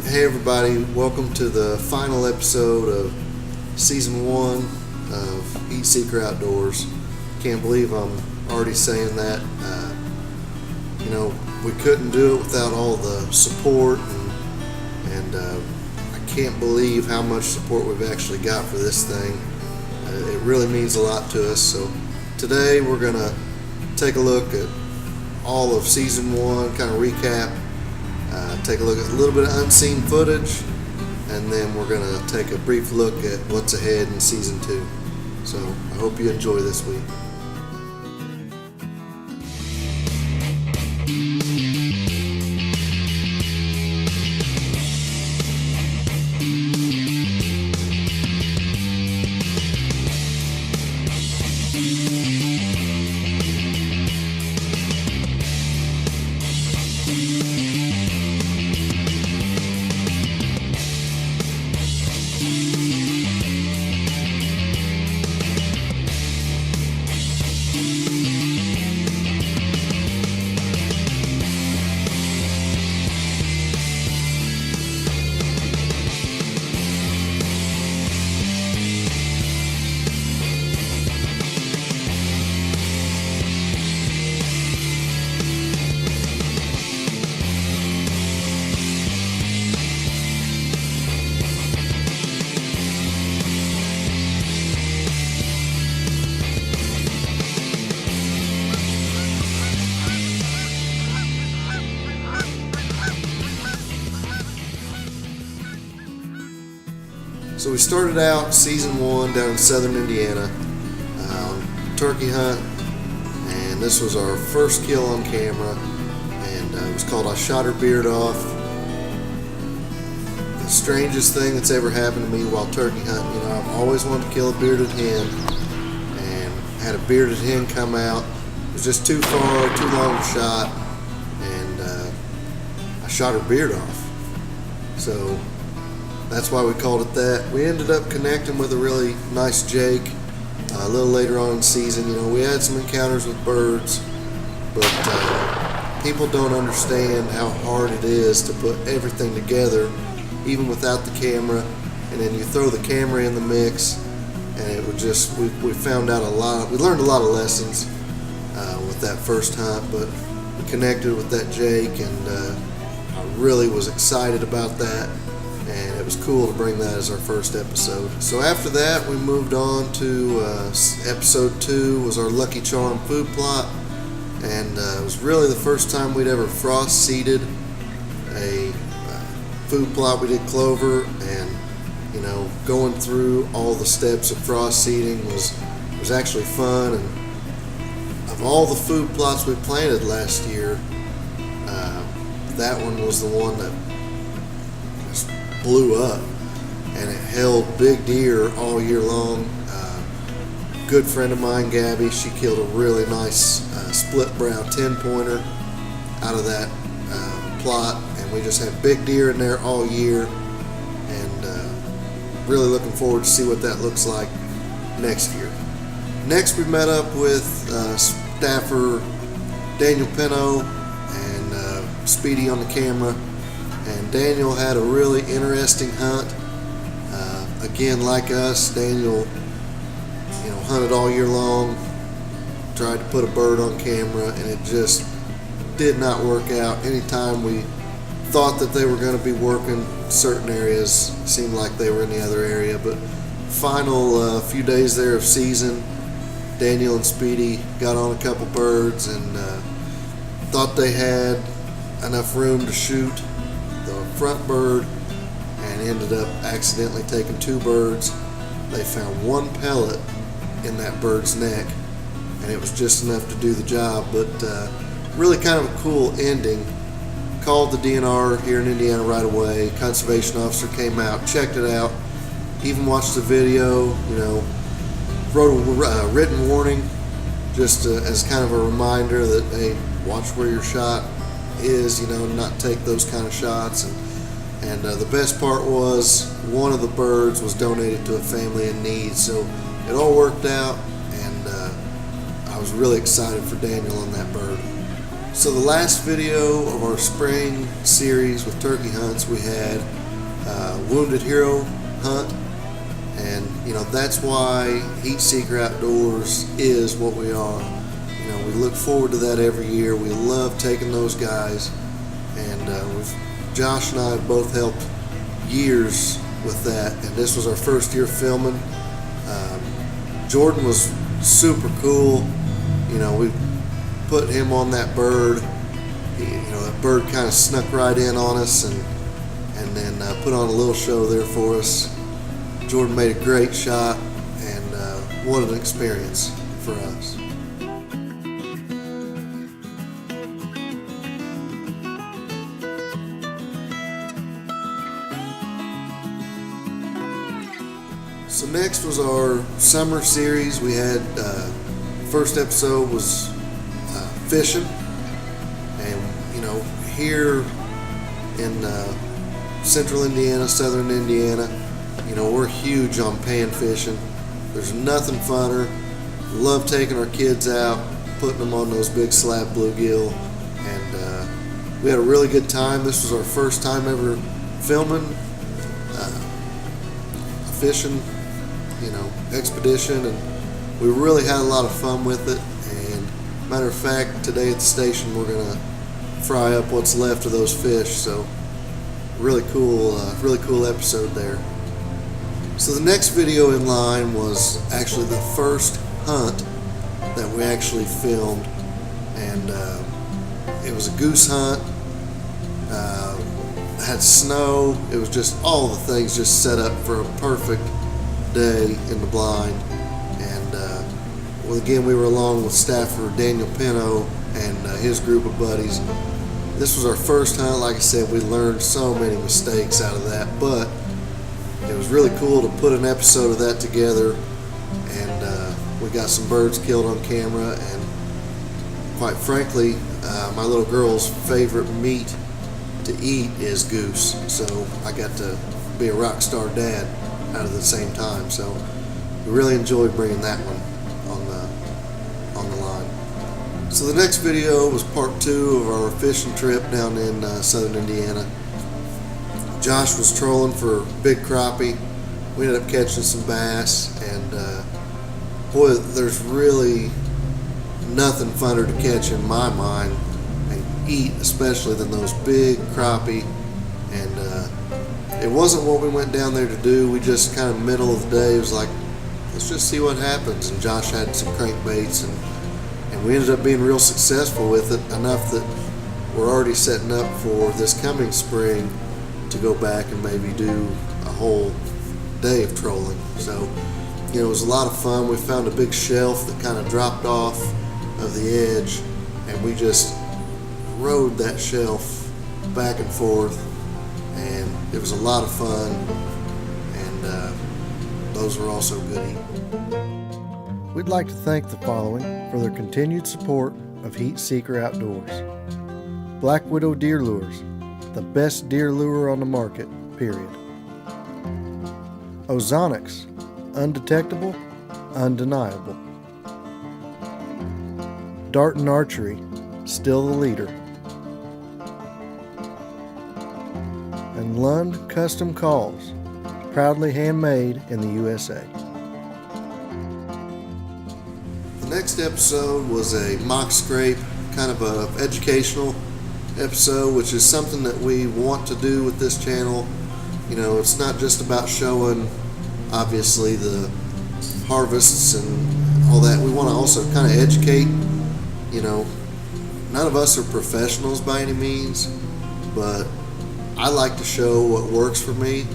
Hey everybody, welcome to the final episode of Season 1 of Heatseeker Outdoors. Can't believe I'm already saying that. We couldn't do it without all the support, and I can't believe how much support we've actually got for this thing. It really means a lot to us. So today we're going to take a look at all of Season 1, kind of recap. Take a look at a little bit of unseen footage, and then we're going to take a brief look at what's ahead in Season 2. So I hope you enjoy this week. So we started out Season 1 down in southern Indiana on turkey hunt, and this was our first kill on camera, and it was called I Shot Her Beard Off. The strangest thing that's ever happened to me while turkey hunting. I've always wanted to kill a bearded hen, and had a bearded hen come out. It was just too far, too long a shot, and I shot her beard off. So that's why we called it that. We ended up connecting with a really nice Jake a little later on in the season. We had some encounters with birds, but people don't understand how hard it is to put everything together, even without the camera. And then you throw the camera in the mix, and it would just, we found out a lot. We learned a lot of lessons with that first hunt, but we connected with that Jake, and I really was excited about that. And it was cool to bring that as our first episode. So after that, we moved on to episode 2 was our Lucky Charm food plot, and it was really the first time we'd ever frost seeded a food plot. We did clover, and going through all the steps of frost seeding was actually fun. And of all the food plots we planted last year, that one was the one that blew up, and it held big deer all year long. Good friend of mine, Gabby, she killed a really nice split brow 10-pointer out of that plot, and we just had big deer in there all year, and really looking forward to see what that looks like next year. Next, we met up with staffer Daniel Pino and Speedy on the camera. And Daniel had a really interesting hunt. Again, like us, Daniel, hunted all year long, tried to put a bird on camera, and it just did not work out. Anytime we thought that they were going to be working certain areas, it seemed like they were in the other area. But final few days there of season, Daniel and Speedy got on a couple birds, and thought they had enough room to shoot the front bird, and ended up accidentally taking 2 birds. They found 1 pellet in that bird's neck, and it was just enough to do the job. But really kind of a cool ending. Called the DNR here in Indiana right away. Conservation officer came out, checked it out, even watched the video, wrote a written warning just as kind of a reminder that, hey, watch where your shot is, not take those kind of shots. And the best part was one of the birds was donated to a family in need, so it all worked out, and I was really excited for Daniel on that bird. So the last video of our spring series with turkey hunts, we had Wounded Hero hunt. And, that's why Heatseeker Outdoors is what we are. We look forward to that every year. We love taking those guys. And Josh and I have both helped years with that. And this was our first year filming. Jordan was super cool. We put him on that bird. That bird kind of snuck right in on us and then put on a little show there for us. Jordan made a great shot, and what an experience for us. So next was our summer series. We had first episode was fishing, and here in central Indiana, southern Indiana, we're huge on pan fishing. There's nothing funner. Love taking our kids out, putting them on those big slab bluegill, and we had a really good time. This was our first time ever filming a fishing, expedition, and we really had a lot of fun with it. And matter of fact, today at the station we're gonna fry up what's left of those fish. So really cool episode there. So the next video in line was actually the first hunt that we actually filmed, and it was a goose hunt. Had snow. It was just all the things just set up for a perfect day in the blind. And again, we were along with staffer Daniel Pino and his group of buddies. This was our first hunt. Like I said, we learned so many mistakes out of that, but it was really cool to put an episode of that together. And we got some birds killed on camera, and quite frankly, my little girl's favorite meat to eat is goose, so I got to be a rock star dad out of the same time. So we really enjoyed bringing that one on the line. So the next video was part 2 of our fishing trip down in southern Indiana. Josh was trolling for big crappie. We ended up catching some bass, and boy, there's really nothing funner to catch in my mind and eat, especially than those big crappie. And it wasn't what we went down there to do. We just kind of middle of the day, it was like, let's just see what happens. And Josh had some crankbaits, and we ended up being real successful with it, enough that we're already setting up for this coming spring to go back and maybe do a whole day of trolling. So it was a lot of fun. We found a big shelf that kind of dropped off of the edge, and we just rode that shelf back and forth, and it was a lot of fun. And those were also good eating. We'd like to thank the following for their continued support of Heatseeker Outdoors. Black Widow Deer Lures, the best deer lure on the market, period. Ozonics, undetectable, undeniable. Dart and Archery, still the leader. And Lund Custom Calls, proudly handmade in the USA. The next episode was a mock scrape, kind of a educational episode, which is something that we want to do with this channel. It's not just about showing, obviously, the harvests and all that. We want to also kind of educate. None of us are professionals by any means, but I like to show what works for me.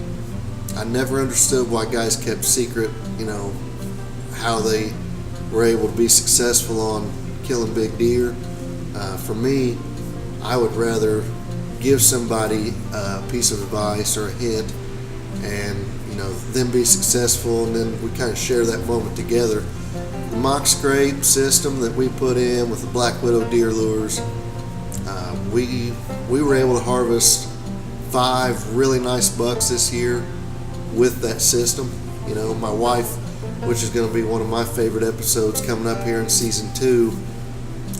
I never understood why guys kept secret, how they were able to be successful on killing big deer. For me, I would rather give somebody a piece of advice or a hint, and them be successful, and then we kind of share that moment together. The mock scrape system that we put in with the Black Widow deer lures, we were able to harvest 5 really nice bucks this year with that system. My wife, which is going to be one of my favorite episodes coming up here in season 2,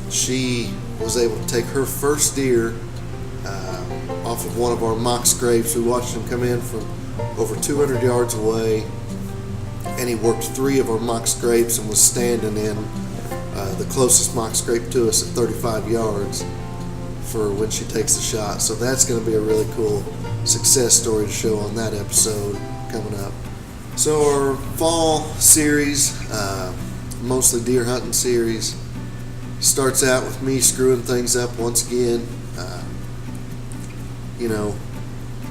she was able to take her first deer off of one of our mock scrapes. We watched him come in from over 200 yards away, and he worked 3 of our mock scrapes and was standing in the closest mock scrape to us at 35 yards for when she takes the shot. So that's going to be a really cool success story to show on that episode coming up. So our fall series, mostly deer hunting series, starts out with me screwing things up once again. You know,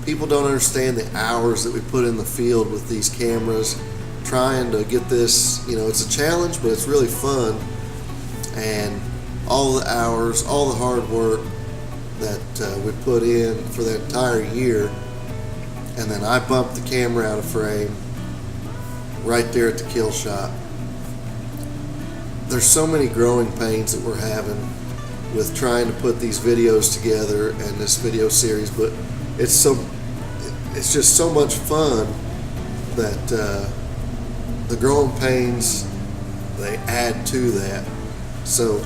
people don't understand the hours that we put in the field with these cameras trying to get this. You know, it's a challenge, but it's really fun. And all the hours, all the hard work that we put in for that entire year, and then I bumped the camera out of frame right there at the kill shot. There's so many growing pains that we're having with trying to put these videos together and this video series, but it's just so much fun that the growing pains, they add to that. So,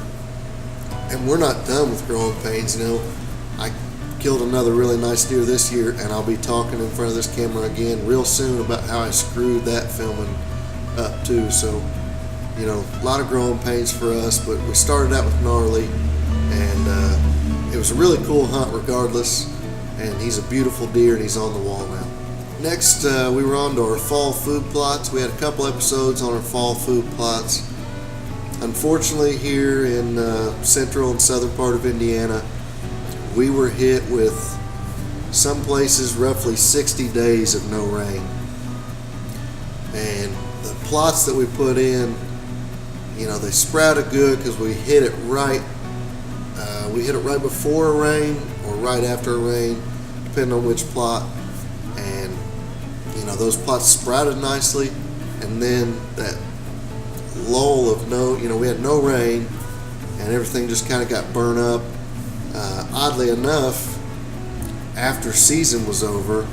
and we're not done with growing pains. You know, I killed another really nice deer this year, and I'll be talking in front of this camera again real soon about how I screwed that filming up too. So, you know, a lot of growing pains for us, but we started out with Gnarly, and it was a really cool hunt regardless, and he's a beautiful deer, and he's on the wall now. Next, we were on to our fall food plots. We had a couple episodes on our fall food plots. Unfortunately, here in central and southern part of Indiana, we were hit with some places roughly 60 days of no rain. And the plots that we put in, you know, they sprouted good because we hit it right. We hit it right before a rain or right after a rain, depending on which plot. And, you know, those plots sprouted nicely. And then that lull of we had no rain, and everything just kind of got burned up. Oddly enough, after season was over,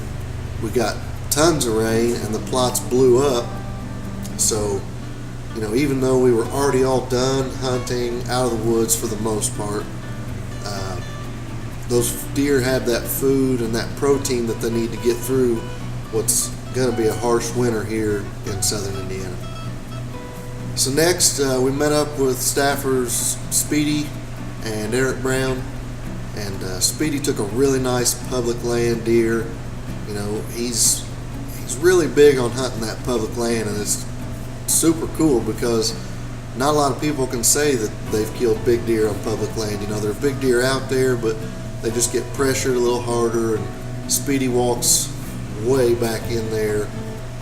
we got tons of rain and the plots blew up. So, you know, even though we were already all done hunting out of the woods for the most part, those deer have that food and that protein that they need to get through what's going to be a harsh winter here in southern Indiana. So next, we met up with staffers Speedy and Eric Brown, and Speedy took a really nice public land deer. You know, he's really big on hunting that public land, and it's super cool because not a lot of people can say that they've killed big deer on public land. You know, there are big deer out there, but they just get pressured a little harder, and Speedy walks way back in there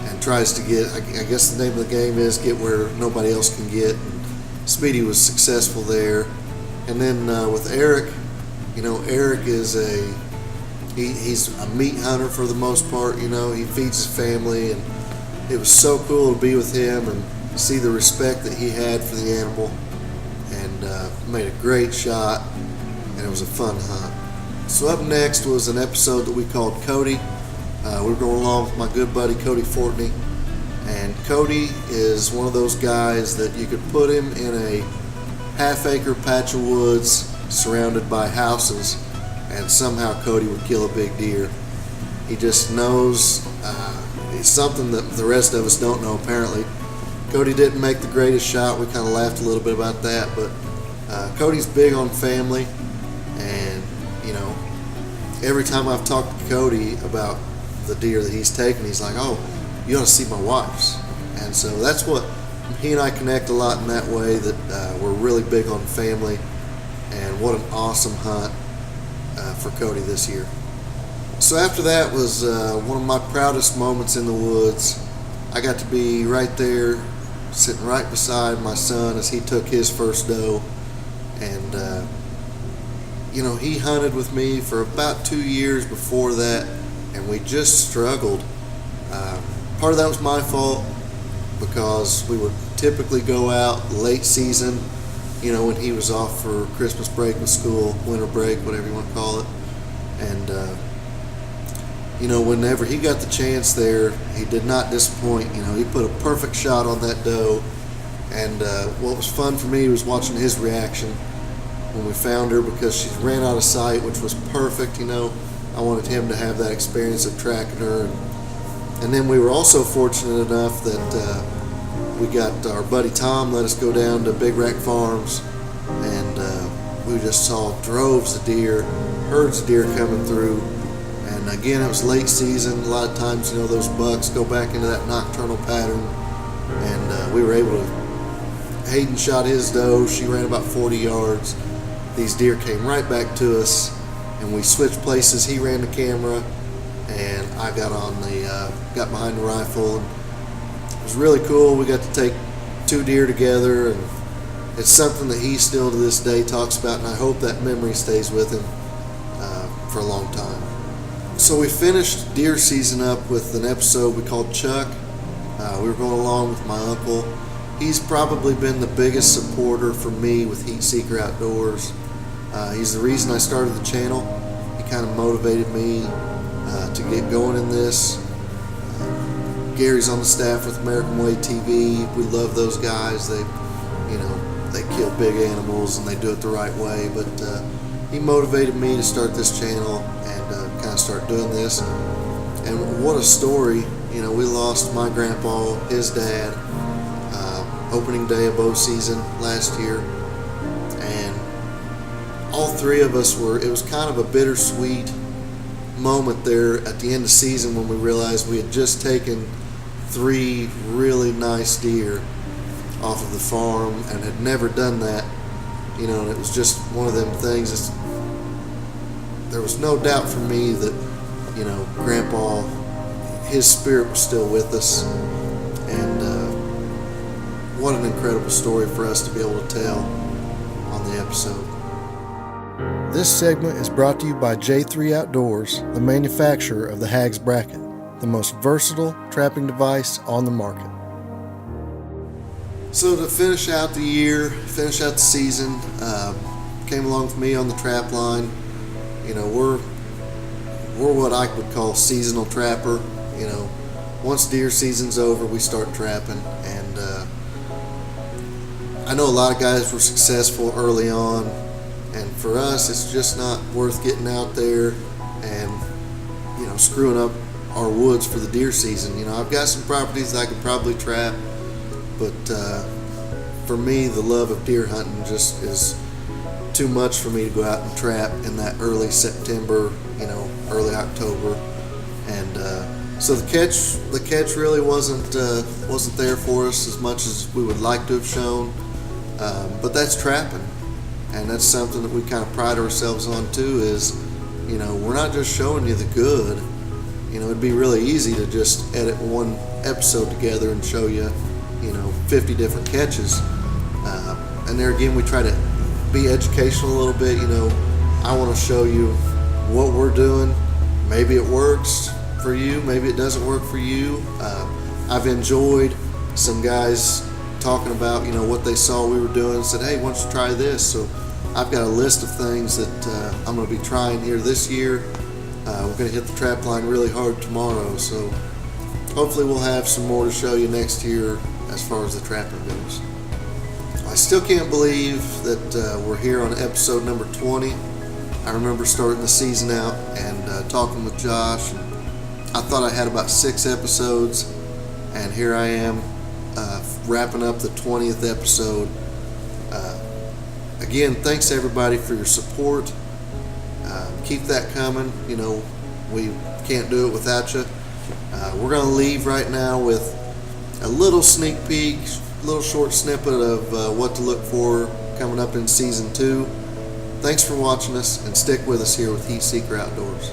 and tries to get, I guess the name of the game is get where nobody else can get. And Speedy was successful there. And then with Eric, you know, Eric is he's a meat hunter for the most part. You know, he feeds his family, and it was so cool to be with him and see the respect that he had for the animal, and made a great shot, and it was a fun hunt. So up next was an episode that we called Cody. We were going along with my good buddy Cody Fortney, and Cody is one of those guys that you could put him in a half-acre patch of woods surrounded by houses, and somehow Cody would kill a big deer. He just knows. It's something that the rest of us don't know, apparently. Cody didn't make the greatest shot. We kind of laughed a little bit about that, but Cody's big on family, and, you know, every time I've talked to Cody about the deer that he's taken, he's like, "Oh, you ought to see my wife's." And so that's what he and I connect a lot in that way, that we're really big on family, and what an awesome hunt for Cody this year. So after that was one of my proudest moments in the woods. I got to be right there, sitting right beside my son as he took his first doe, and you know, he hunted with me for about 2 years before that, and we just struggled. Part of that was my fault because we would typically go out late season, you know, when he was off for Christmas break with school, winter break, whatever you want to call it. And, you know, whenever he got the chance there, he did not disappoint. You know, he put a perfect shot on that doe. And what was fun for me was watching his reaction when we found her, because she ran out of sight, which was perfect, you know. I wanted him to have that experience of tracking her. And then we were also fortunate enough that we got our buddy Tom let us go down to Big Rack Farms, and we just saw droves of deer, herds of deer coming through. And again, it was late season. A lot of times, those bucks go back into that nocturnal pattern, and we were able to. Hayden shot his doe. She ran about 40 yards. These deer came right back to us, and we switched places. He ran the camera, and I got got behind the rifle. And it was really cool. We got to take 2 deer together, and it's something that he still to this day talks about, and I hope that memory stays with him for a long time. So we finished deer season up with an episode we called Chuck. We were going along with my uncle. He's probably been the biggest supporter for me with Heatseeker Outdoors. He's the reason I started the channel. He kind of motivated me to get going in this. Gary's on the staff with American Way TV. We love those guys. They kill big animals and they do it the right way. But he motivated me to start this channel and kind of start doing this. And what a story. We lost my grandpa, his dad, opening day of bow season last year. And all 3 of us it was kind of a bittersweet moment there at the end of season when we realized we had just taken 3 really nice deer off of the farm and had never done that, and it was just one of them things. There was no doubt for me that, Grandpa, his spirit was still with us, and what an incredible story for us to be able to tell on the episode. This segment is brought to you by J3 Outdoors, the manufacturer of the Hags Bracket, the most versatile trapping device on the market. So to finish out the year, finish out the season, came along with me on the trap line. We're what I would call seasonal trapper. Once deer season's over, we start trapping, and I know a lot of guys were successful early on, and for us, it's just not worth getting out there and screwing up our woods for the deer season. I've got some properties that I could probably trap, but for me, the love of deer hunting just is too much for me to go out and trap in that early September, early October, and so the catch really wasn't there for us as much as we would like to have shown, but that's trapping, and that's something that we kind of pride ourselves on too. Is we're not just showing you the good. It'd be really easy to just edit one episode together and show you 50 different catches, and there again we try to be educational a little bit. I want to show you what we're doing. Maybe it works for you, maybe it doesn't work for you. I've enjoyed some guys talking about what they saw we were doing and said, hey, why don't you try this? So I've got a list of things that I'm going to be trying here this year. We're going to hit the trap line really hard tomorrow, so hopefully we'll have some more to show you next year as far as the trapping goes. I still can't believe that we're here on episode number 20. I remember starting the season out and talking with Josh, and I thought I had about 6 episodes, and here I am wrapping up the 20th episode. Again, thanks everybody for your support. Keep that coming. We can't do it without you. We're going to leave right now with a little sneak peek, a little short snippet of what to look for coming up in season 2. Thanks for watching us, and stick with us here with Heatseeker Outdoors.